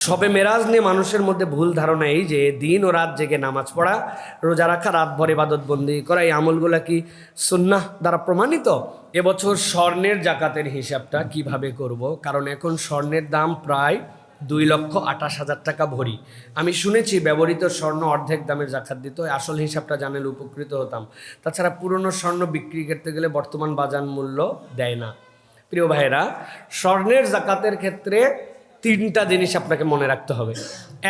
শবে মেরাজ নিয়ে মানুষের মধ্যে ভুল ধারণা এই যে দিন ও রাত জেগে নামাজ পড়া, রোজা রাখা, রাত ভর ইবাদত বন্দি করা, এই আমলগুলা কি সুন্নাহ দ্বারা প্রমাণিত? এবছর স্বর্ণের জাকাতের হিসাবটা কিভাবে করব? কারণ এখন স্বর্ণের দাম প্রায় 2,28,000 টাকা ভরি। আমি শুনেছি ব্যবহৃত স্বর্ণ অর্ধেক দামের জাকাত দিত। আসল হিসাবটা জানলে উপকৃত হতাম। তাছাড়া পুরনো স্বর্ণ বিক্রি করতে গেলে বর্তমান বাজার মূল্য দেয় না। প্রিয় ভাইয়েরা, স্বর্ণের জাকাতের ক্ষেত্রে 3টা জিনিস আপনাকে মনে রাখতে হবে।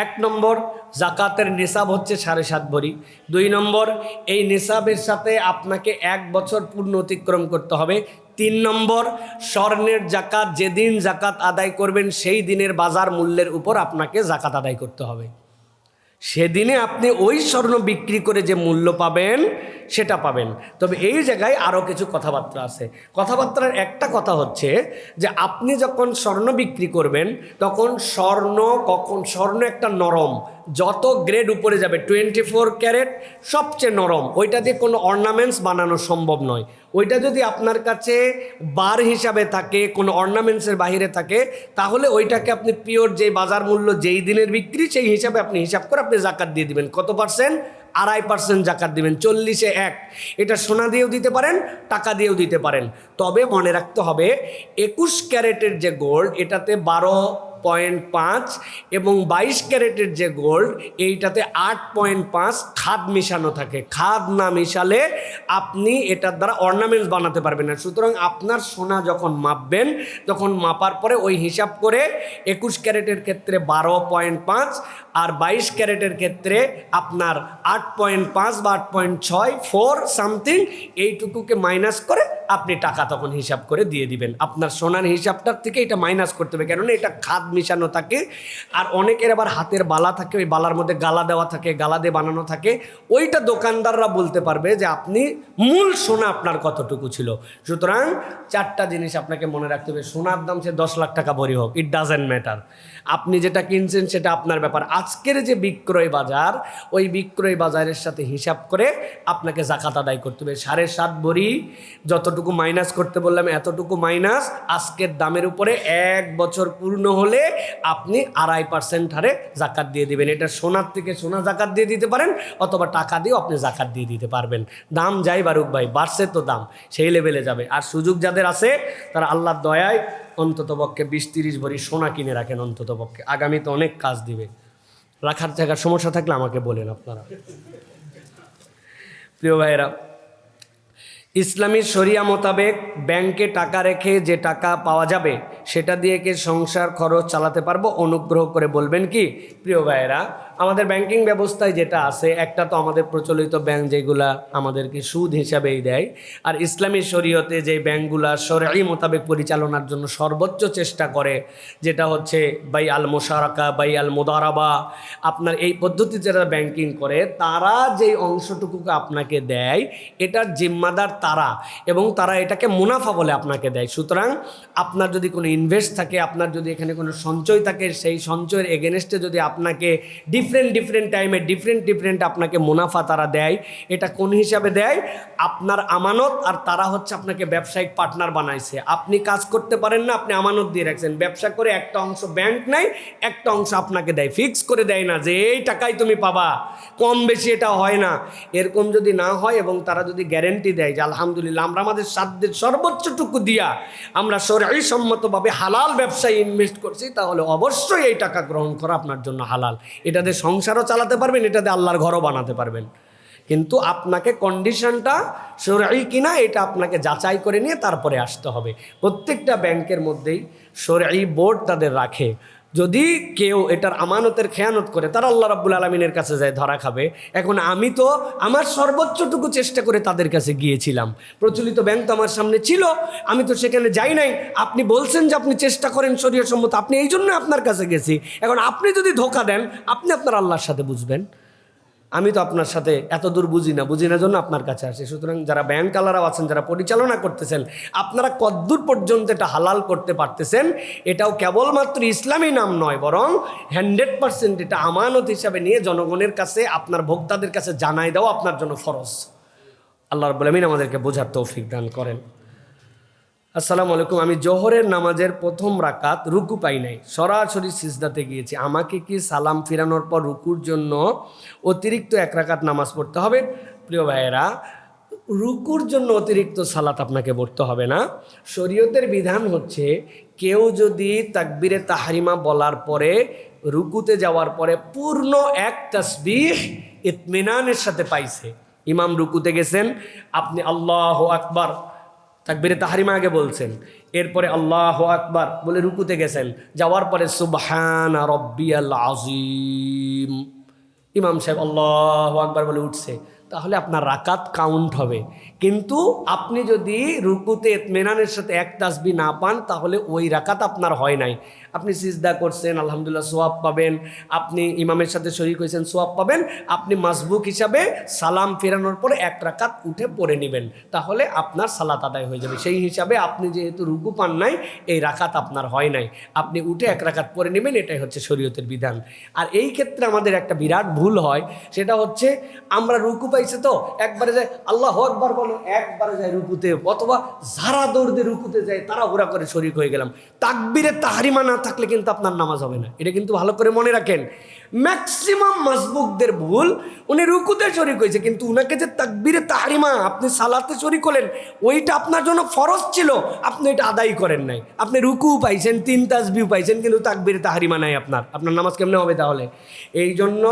1 নম্বর, জাকাতের নিসাব হচ্ছে 7.5 ভরি। 2 নম্বর, এই নিসাবের সাথে আপনাকে 1 বছর পূর্ণ অতিক্রম করতে হবে। 3 নম্বর, স্বর্ণের জাকাত যেদিন জাকাত আদায় করবেন সেই দিনের বাজার মূল্যের উপর আপনাকে জাকাত আদায় করতে হবে। সেদিনে আপনি ওই স্বর্ণ বিক্রি করে যে মূল্য পাবেন সেটা পাবেন। তবে এই জায়গায় আরও কিছু কথাবার্তা আছে। কথাবার্তার একটা কথা হচ্ছে যে আপনি যখন স্বর্ণ বিক্রি করবেন তখন স্বর্ণ একটা নরম, যত গ্রেড উপরে যাবে 24 ক্যারেট সবচেয়ে নরম, ওইটা দিয়ে কোনো অর্নামেন্টস বানানো সম্ভব নয়। ওইটা যদি আপনার কাছে বার হিসাবে থাকে, কোনো অর্নামেন্টসের বাহিরে থাকে, তাহলে ওইটাকে আপনি পিওর যে বাজার মূল্য যেই দিনের বিক্রি সেই হিসাবে আপনি হিসাব করে আপনি জাকাত দিয়ে দিবেন। কত পার্সেন্ট? 2.5% জাকাত দিবেন। 40-এ 1। এটা সোনা দিয়েও দিতে পারেন, টাকা দিয়েও দিতে পারেন। তবে মনে রাখতে হবে 21 ক্যারেটের যে গোল্ড এটাতে 12.5 এবং 22 ক্যারেটের যে গোল্ড এইটাতে 8.5 খাদ মিশানো থাকে। খাদ না মিশালে আপনি এটার দ্বারা অর্নামেন্টস বানাতে পারবেন না। সুতরাং আপনার সোনা যখন মাপবেন তখন মাপার পরে ওই হিসাব করে 21 ক্যারেটের ক্ষেত্রে 12.5 আর 22 ক্যারেটের ক্ষেত্রে আপনার 8.5 বা 8.64 সামথিং, এইটুকুকে মাইনাস করে আপনি টাকা তখন হিসাব করে দিয়ে দিবেন। আপনার সোনার হিসাবটার থেকে এটা মাইনাস করতে হবে, কেননা এটা খাদ মিশানো থাকে। আর অনেকের আবার হাতের বালা থাকে, ওই বালার মধ্যে গালা দেওয়া থাকে, গালা দিয়ে বানানো থাকে, ওইটা দোকানদাররা বলতে পারবে যে আপনি মূল সোনা আপনার কতটুকু ছিল। সুতরাং 4টা জিনিস আপনাকে মনে রাখতে হবে। সোনার দাম সে 10 লাখ টাকা ভরি হোক, ইট ডাজেন্ট ম্যাটার। আপনি যেটা কিনছেন সেটা আপনার ব্যাপার। আজকের যে বিক্রয় বাজার, ওই বিক্রয় বাজারের সাথে হিসাব করে আপনাকে জাকাত আদায় করতে হবে। 7.5 ভরি যতটুকু মাইনাস করতে বললাম এতটুকু মাইনাস, আজকের দামের উপরে 1 বছর পূর্ণ হলে আপনি 2.5% হারে জাকাত দিয়ে দিবেন। এটা সোনার থেকে সোনা জাকাত দিয়ে দিতে পারেন, অথবা টাকা দিয়েও আপনি জাকাত দিয়ে দিতে পারবেন। দাম যাই বারুক ভাই, বাড়ছে তো দাম সেই লেভেলে যাবে। আর সুযোগ যাদের আছে তারা আল্লাহর দয়ায় অন্ততপক্ষে 20-30 ভরি সোনা কিনে রাখেন। অন্ততপক্ষে আগামীতে অনেক কাজ দিবে। রাখার জায়গার সমস্যা থাকলে আমাকে বলেন আপনারা। প্রিয় ভাইয়েরা, ইসলামী শরিয়া মোতাবেক ব্যাংকে টাকা রেখে যে টাকা পাওয়া যাবে সেটা দিয়ে কি সংসার খরচ চালাতে পারবো? অনুগ্রহ করে বলবেন কি? প্রিয় ভাইয়েরা, আমাদের ব্যাংকিং ব্যবস্থায় যেটা আছে, একটা তো আমাদের প্রচলিত ব্যাংক যেগুলা আমাদেরকে সুদ হিসাবেই দেয়, আর ইসলামী শরীয়তে যে ব্যাংকগুলা শরঈ মোতাবেক পরিচালনার জন্য সর্বোচ্চ চেষ্টা করে, যেটা হচ্ছে বাই আল মোশারাকা, বাই আল মোদারাবা, আপনার এই পদ্ধতিতে যারা ব্যাংকিং করে তারা যেই অংশটুকুকে আপনাকে দেয় এটার জিম্মাদার তারা, এবং তারা এটাকে মুনাফা বলে আপনাকে দেয়। সুতরাং আপনার যদি কোনো ইনভেস্ট থাকে, আপনার যদি এখানে কোনো সঞ্চয় থাকে, সেই সঞ্চয়ের এগেনস্টে যদি আপনাকে ডিফারেন্ট টাইমে ডিফারেন্ট আপনাকে মুনাফা তারা দেয়, এটা কোন হিসাবে দেয়? আপনার আমানত, আর তারা হচ্ছে আপনাকে ব্যবসায়িক পার্টনার বানাইছে। আপনি কাজ করতে পারেন না, আপনি আমানত দিয়ে রাখছেন, ব্যবসা করে একটা অংশ ব্যাংক নেয়, একটা অংশ আপনাকে দেয়, ফিক্স করে দেয় না যে এই টাকাই তুমি পাবা, কম বেশি এটা হয় না। এরকম যদি না হয় এবং তারা যদি গ্যারেন্টি দেয় যে আলহামদুলিল্লাহ আমরা আমাদের সাধ্যের সর্বোচ্চটুকু দিয়া আমরা শরঈ সম্মতভাবে হালাল ব্যবসায় ইনভেস্ট করছি, তাহলে অবশ্যই এই টাকা গ্রহণ করা আপনার জন্য হালাল। এটাতে সংসারও চালাতে পারবেন, এটাতে আল্লাহর ঘরও বানাতে পারবেন। কিন্তু আপনাকে কন্ডিশনটা শরঈ কিনা এটা আপনাকে যাচাই করে নিয়ে তারপরে আসতে হবে। প্রত্যেকটা ব্যাংকের মধ্যেই শরঈ বোর্ড তাদের রাখে। যদি কেউ এটার আমানতের খেয়ানত করে তারা আল্লাহ রাব্বুল আলামিনের কাছে যায় ধরা খাবে। এখন আমি তো আমার সর্বোচ্চটুকু চেষ্টা করে তাদের কাছে গিয়েছিলাম, প্রচলিত ব্যাংক তো আমার সামনে ছিল, আমি তো সেখানে যাই নাই। আপনি বলছেন যে আপনি চেষ্টা করেন শরীয়ত সম্মত, আপনি এই জন্য আপনার কাছে গেছি। এখন আপনি যদি ধোঁকা দেন আপনি আপনার আল্লাহর সাথে বুঝবেন। আমি তো আপনার সাথে এত দূর বুঝি না জন্য আপনার কাছে আসে। সুতরাং যারা ব্যাংক আলারাও আছেন, যারা পরিচালনা করতেছেন, আপনারা কদ্দূর পর্যন্ত এটা হালাল করতে পারতেছেন, এটাও কেবলমাত্র ইসলামী নাম নয়, বরং 100% এটা আমানত হিসাবে নিয়ে জনগণের কাছে, আপনার ভোক্তাদের কাছে জানাই দেওয়া আপনার জন্য ফরজ। আল্লাহ রাব্বুল আমিন আমাদেরকে বোঝার তৌফিক দান করেন। আসসালামু আলাইকুম, আমি জোহরের নামাজের প্রথম রাকাত রুকু পাই নাই, সরাসরি সিজদাতে গিয়েছি। আমাকে কি সালাম ফিরানোর পর রুকুর জন্য অতিরিক্ত এক রাকাত নামাজ পড়তে হবে? প্রিয় ভাইয়েরা, রুকুর জন্য অতিরিক্ত সালাত আপনাকে পড়তে হবে না। শরীয়তের বিধান হচ্ছে, কেউ যদি তাকবীরে তাহরিমা বলার পরে রুকুতে যাওয়ার পরে পূর্ণ এক তাসবিহ ইতমিনানের সাথে পাইছে, ইমাম রুকুতে গেছেন, আপনি আল্লাহু আকবার তাকবীরে তাহরিমা আগে বলছেন, এরপরে আল্লাহু আকবার বলে রুকুতে গেছেন, যাওয়ার পরে সুবহানা রব্বিয়াল আযীম ইমাম সাহেব আল্লাহু আকবার বলে উঠছে, তাহলে আপনার রাকাত কাউন্ট হবে। কিন্তু আপনি যদি রুকুতে ইতমিনানের সাথে এক তাসবিহ না পান, তাহলে ওই রাকাত আপনার হয় নাই। আপনি সিজদা করছেন, আলহামদুলিল্লাহ সোয়াব পাবেন, আপনি ইমামের সাথে শরীক হয়েছেন, সোয়াব পাবেন। আপনি মাসবুক হিসাবে সালাম ফেরানোর পরে এক রাকাত উঠে পড়ে নেবেন, তাহলে আপনার সালাত আদায় হয়ে যাবে। সেই হিসাবে আপনি যেহেতু রুকু পান নাই, এই রাকাত আপনার হয় নাই, আপনি উঠে এক রাকাত পড়ে নেবেন, এটাই হচ্ছে শরীয়তের বিধান। আর এই ক্ষেত্রে আমাদের একটা বিরাট ভুল হয়, সেটা হচ্ছে আমরা রুকু পাইছে তো একবারে যায় আল্লাহু আকবার বলে একবারে যায় রুকুতে, অথবা যারা দৌড় দিয়ে রুকুতে যায় তারা হুড়া করে শরীক হয়ে গেলাম। তাকবীরে তাহরিমা না থাকলে কিন্তু আপনার নামাজ হবে না, এটা কিন্তু ভালো করে মনে রাখেন। ম্যাক্সিমাম মাসবুকদের ভুল, উনি রুকুতে শরীক হয়েছে, কিন্তু উনাকে যে তাকবীরে তাহরিমা আপনি সালাতে শরীক হলেন, ওইটা আপনার জন্য ফরজ ছিল, আপনি এটা আদায় করেন নাই। আপনি রুকু পাইছেন, 3 তাসবিহ পাইছেন, কিন্তু তাকবীরে তাহরিমা নাই, আপনার নামাজ কেমনে হবে তাহলে? এই জন্য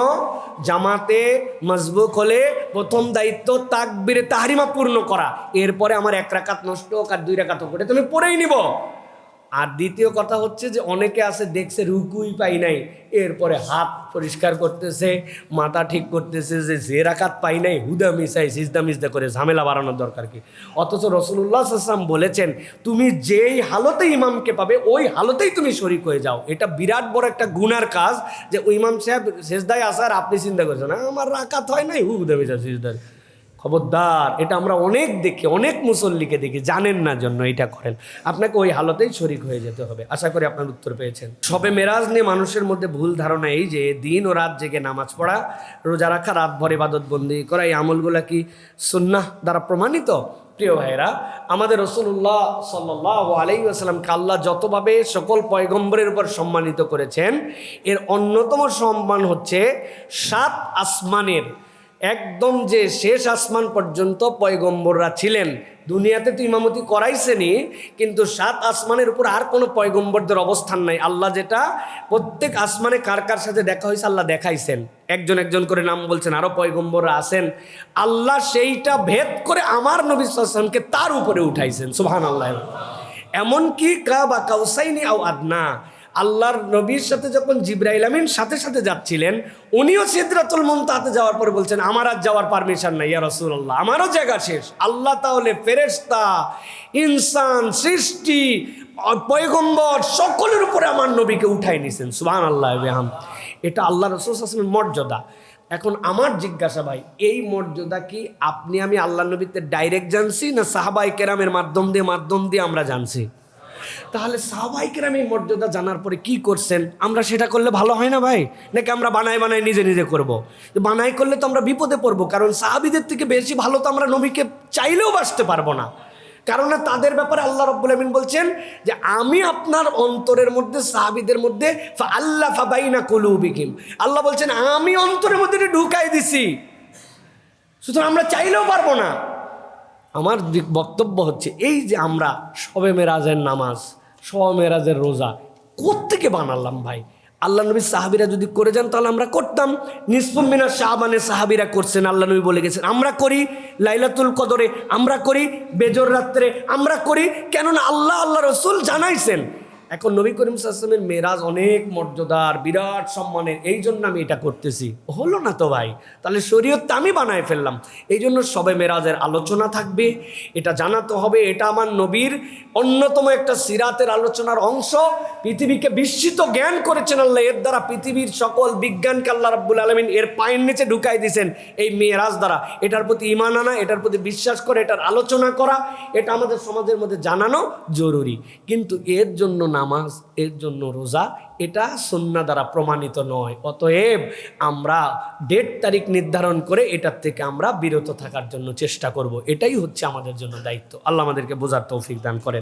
জামাতে মাসবুক হলে প্রথম দায়িত্ব তাকবীরে তাহরিমা পূর্ণ করা, এরপরে আমার এক রাকাত নষ্ট হোক আর 2 রাকাত হোক, এটা তুমি পড়েই নিব। আর দ্বিতীয় কথা হচ্ছে যে অনেকে আছে দেখছে রুকুই পাই নাই, এরপরে হাত পরিষ্কার করতেছে, মাথা ঠিক করতেছে, যে রাকাত পাই নাই হুদা মিসাই সিজদা মিজদা করে ঝামেলা বাড়ানোর দরকার কি? অথচ রাসূলুল্লাহ সাল্লাল্লাহু আলাইহি ওয়াসাল্লাম বলেছেন, তুমি যেই হালতে ইমামকে পাবে ওই হালতেই তুমি শরীক হয়ে যাও। এটা বিরাট বড় একটা গুনার কাজ, যে ওই ইমাম সাহেব সিজদায় আসার আপনি চিন্তা করছেন আমার রাকাত হয় নাই, হুদা মিসা সিজদা। খবরদার, এটা আমরা অনেক দেখি, অনেক মুসল্লিকে দেখি, জানেন না জন্য এটা করেন। আপনাকে ওই হালতেই শরীক হয়ে যেতে হবে। আশা করি আপনার উত্তর পেয়েছেন। শবে মেরাজ নিয়ে মানুষের মধ্যে ভুল ধারণা এই যে দিন ও রাত জেগে নামাজ পড়া, রোজা রাখা, রাত ভর ইবাদত বন্দি করা, এই আমলগুলা কি সুন্নাহ দ্বারা প্রমাণিত? প্রিয় ভাইয়েরা, আমাদের রাসূলুল্লাহ সাল্লাল্লাহু আলাইহি ওয়াসাল্লামকে আল্লাহ যতভাবে সকল পয়গম্বরের উপর সম্মানিত করেছেন, এর অন্যতম সম্মান হচ্ছে 7 আসমানের একদম যে শেষ আসমান পর্যন্ত পয়গম্বররা ছিলেন। দুনিয়াতে তো ইমামতি করাইছেনই, কিন্তু 7 আসমানের উপর আর কোনো পয়গম্বরদের অবস্থান নাই। আল্লাহ যেটা প্রত্যেক আসমানে কার কার সাথে দেখা হয়েছে আল্লাহ দেখাইছেন, একজন একজন করে নাম বলছেন, আরও পয়গম্বররা আছেন। আল্লাহ সেইটা ভেদ করে আমার নবী সাল্লাল্লাহু আলাইহি ওয়াসাল্লামকে তার উপরে উঠাইছেন, সুবহানাল্লাহ। এমনকি কাবা কাউসাইনি আও আদনা, আল্লাহর নবীর সাথে যখন জিবরাইল আমিন সাথে সাথে যাচ্ছিলেন, উনিও সিদরাতুল মুনতাহাতে যাওয়ার পরে বলছেন আমার আর যাওয়ার পারমিশন নাই ইয়া রাসূলুল্লাহ, আমারও জায়গা শেষ। আল্লাহ তাহলে ফেরেশতা, ইনসান, সৃষ্টি, পয়গম্বর সকলের উপরে আমার নবীকে উঠাই নিছেন, সুবহানাল্লাহ ওয়া বিহামদ। এটা আল্লাহ রাসূল সাল্লাল্লাহু আলাইহি ওয়াসাল্লামের মর্যাদা। এখন আমার জিজ্ঞাসা ভাই, এই মর্যাদা কি আপনি আমি আল্লাহ নবীতে ডাইরেক্ট জানছি, না সাহাবায়ে কেরামের মাধ্যম দিয়ে আমরা জানছি? তাহলে সাহাবায়ে কেরাম এই মর্যাদা জানার পরে কি করছেন, আমরা সেটা করলে ভালো হয় না ভাই? নাকি আমরা বানাই নিজে নিজে করব? বানাই করলে তো আমরা বিপদে পড়বো, কারণ সাহাবীদের থেকে বেশি ভালো তো আমরা নবীকে চাইলেও বাসতে পারবো না। কারণ তাদের ব্যাপারে আল্লাহ রাব্বুল আমিন বলছেন যে আমি আপনার অন্তরের মধ্যে সাহাবীদের মধ্যে ফাআল্লাফা বাইনা কুলুবিহিম, আল্লাহ বলছেন আমি অন্তরের মধ্যে ঢুকাই দিছি, সুতরাং আমরা চাইলেও পারবো না। আমার বক্তব্য হচ্ছে এই যে আমরা শবে মেরাজের নামাজ, শবে মেরাজের রোজা কোত্থেকে বানালাম ভাই? আল্লাহ নবী সাহাবীরা যদি করে যান তাহলে আমরা করতাম। নিসফুম মিনাশ শাবানে সাহাবীরা করছেন, আল্লাহ নবী বলে গেছেন আমরা করি। লাইলাতুল কদরে আমরা করি, বেজর রাত্রে আমরা করি, কেননা আল্লাহ রাসূল জানাইছেন। এখন নবী করিম সাল্লাল্লাহু আলাইহি ওয়াসাল্লামের মেরাজ অনেক মর্যাদার, বিরাট সম্মানের, এই জন্য আমি এটা করতেছি। হলো না তো ভাই, তাহলে শরীয়তটা আমি বানায় ফেললাম। এই জন্য সবে মেরাজের আলোচনা থাকবে, এটা জানাতে হবে, এটা আমার নবীর অন্যতম একটা সিরাতের আলোচনার অংশ। পৃথিবীকে বিস্মিত জ্ঞান করেছেন আল্লাহ, এর দ্বারা পৃথিবীর সকল বিজ্ঞানকে আল্লাহ রাব্বুল আলামিন এর পায়ের নিচে ঢুকাই দিয়েছেন এই মেরাজ দ্বারা। এটার প্রতি ঈমান আনা, এটার প্রতি বিশ্বাস করে, এটার আলোচনা করা, এটা আমাদের সমাজের মধ্যে জানানো জরুরি। কিন্তু এর জন্য নামাজ, এর জন্য রোজা, এটা সুন্নাহ দ্বারা প্রমাণিত নয়। অতএব আমরা ডেট তারিখ নির্ধারণ করে এটার থেকে আমরা বিরত থাকার জন্য চেষ্টা করব। এটাই হচ্ছে আমাদের জন্য দায়িত্ব। আল্লাহ আমাদেরকে বোঝার তৌফিক দান করেন।